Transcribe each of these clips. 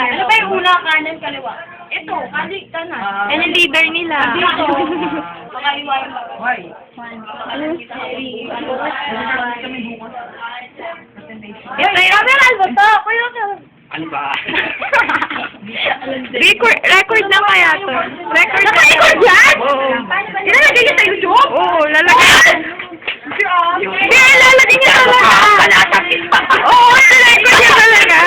Ano ba yung una, kanan, kaliwa? Ito, kanan. Yan ang leader nila. Dito. Pakaliwa yung Why? Ito yung... Ano ba? Record na kaya to. Record na. Record yan? Oo. Ilalagay niya sa YouTube? Oo, lalagay. Kaya lalagay niya talaga. Palasakit pa. Oo, record niya talaga.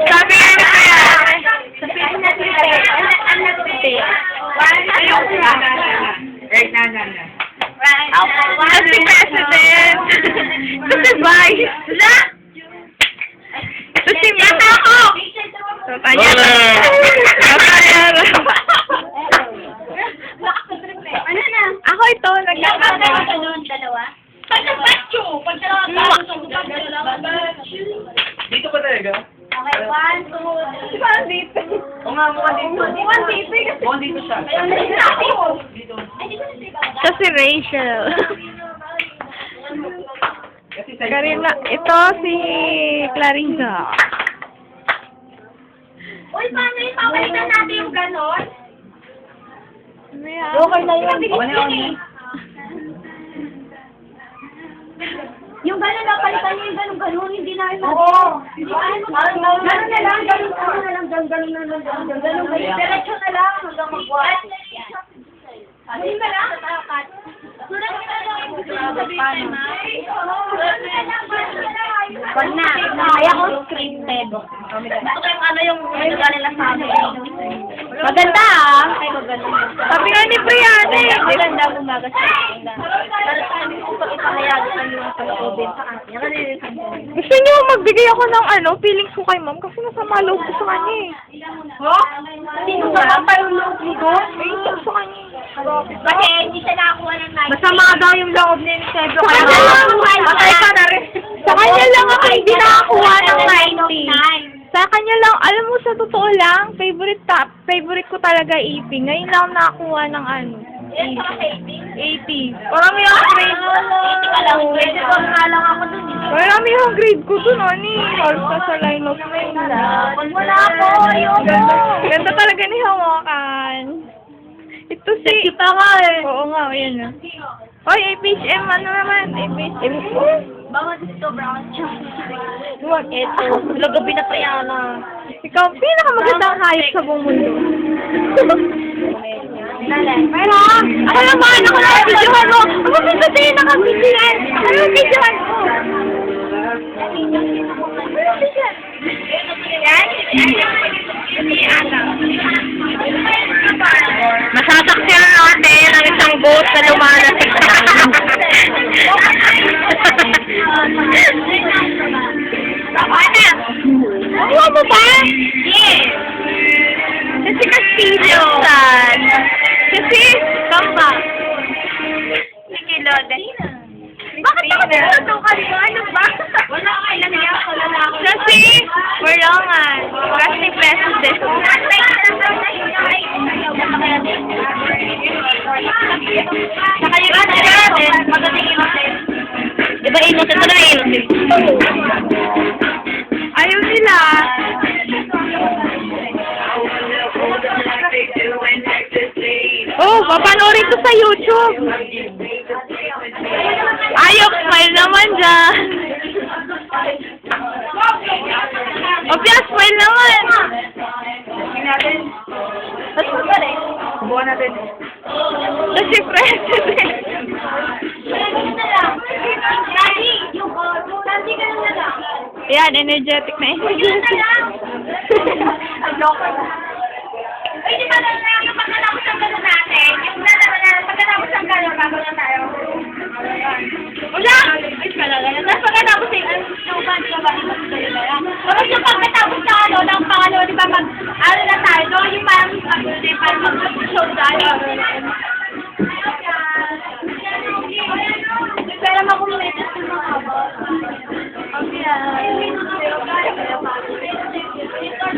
Sabi nga na kaya. At si President. Ito si Vice. Ito si Mako. Papayara. Papayara. Ano na? Ako ito, Dalawa? Pagka-batcho! Dito pa talaga? Okay, 1, 2, 3. Parang dito. O nga, mukhang dito. Mukhang dito eh, kasi- Mukhang dito siya. Ayun, sabi ko. Dito. Ay, di ko na siya. Ito si Rachel. Kasi sa Karina, ito si Clarissa. Uy, paano yung papalitan natin yung ganon? Ano yan? Okay na yun. Okay na yun. Yung gano'n na, palitan niyo yung gano'n, hindi namin Oo. Gano'n na lang, gano'n. Diretso na lang, hanggang mag-watch. Gano'n na lang? Sulat ka na lang yung gusto mo sabihin, Wag na, kaya ko scripted. Ito yung ano yung nila sa amin. Maganda ah. Ay, maganda. Sabi nga ni Brianna eh. Maganda, bumaga siya. Para sa amin kung ipahayagan yung kalooban sa kanya. Gusto niyo magbigay ako ng feelings ko kay ma'am kasi masama loob ko sa kanya eh. Oh? Sino ba ang parulog nito? Ayun sa kanya eh. Kasi hindi siya nakakuha ng 90. Masama daw yung loob niya ni Pedro. Sa Kaya kanya lang. Patay ka na rin. Sa kanya lang ako hindi nakakuha ng 90. 90. Sa kanya lang, alam mo sa totoo lang, favorite ko talaga 80. Ngayon lang ako nakakuha ng Yan sa 80. 80. Marami yung grade. 80 ka lang. 24 nga lang ako dun. Marami yung grade ko dun, ani. All sa line of men. Wala ako. Ayoko. Ganda talaga ni Hawakan. Ito si... Sexy pa nga eh. Oo nga, ayan na. Hoy, APHM, ano naman? APHM. Bawat ito, brown Huwag. Ito. Lagabi na pa yan ah. Ikaw, pinakamagandang hayop sa buong mundo. Pero, Ako naman, ako na videohan mo. Ako gusto sa'yo nakabidyohan. Ano yung videohan mo? Masasaksiyan natin ang isang boat na lumalasik sa Nakuha mo ba? yes. Kasi Castillo. Kasi, Kamba. Sige, Lode. Bakit ako pumunta ka dito? Ano ba? Wala ka ilan niya. Kasi, Merlongan. Kasi President. Saka yung ano natin, magaling innocent. Diba innocent ko na innocent? Ayaw nila. Oh, papanoorin ko sa YouTube. Ayok, smile naman dyan. Opya, smile naman. Ba't mo ba rin? Buwan natin. Kasi president. Daddy, yung daddy ka na lang. Yan, energetic na Yun na energetic. lang. Ay, di ba na yung pagkatapos ng gano'n natin, yung pagkatapos ng gano'n, bago na tayo. Wala! Ay, kalagalan. Tapos pagkatapos yung band ka ba, tapos yung pagkatapos na ng pangalo, di ba na tayo, no? Yung parang mag-show tayo. Pero makumitas yung mga habang.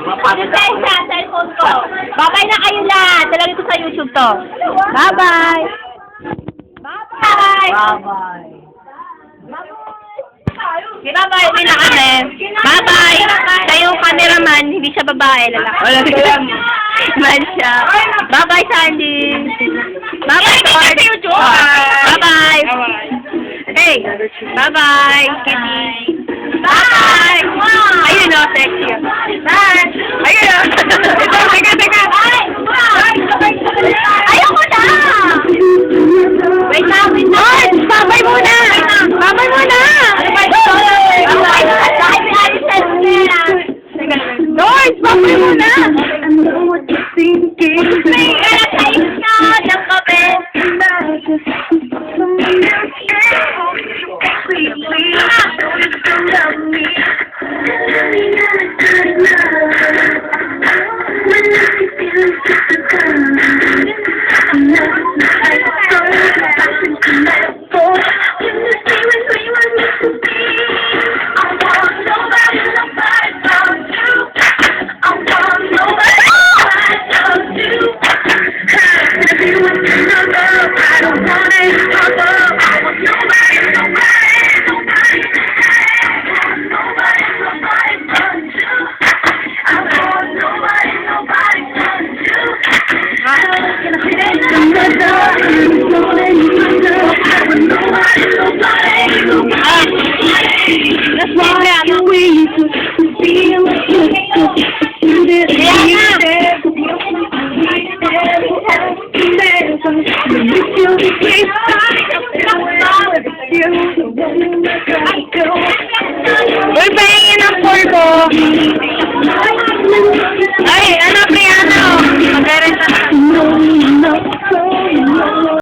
Yung sa cellphone ko. Bye-bye na kayo lahat. Talaga ito sa YouTube to. Bye-bye. Bye-bye. Bye-bye. Bye-bye. Uwi na kami. Bye-bye. Tayo yung cameraman. Hindi siya babae. Lalaki. Wala siya. Man siya. Bye-bye, Sandy. Bye-bye, Lord. Bye-bye. Hey. Bye-bye, Kitty. Bye! Ayun o, sexy. Bye! Ayun o. Teka. Ayoko na! Wait lang. Babay muna! Babay muna! Lord, babay muna! May alatay na ng kape. That's why we used to be in the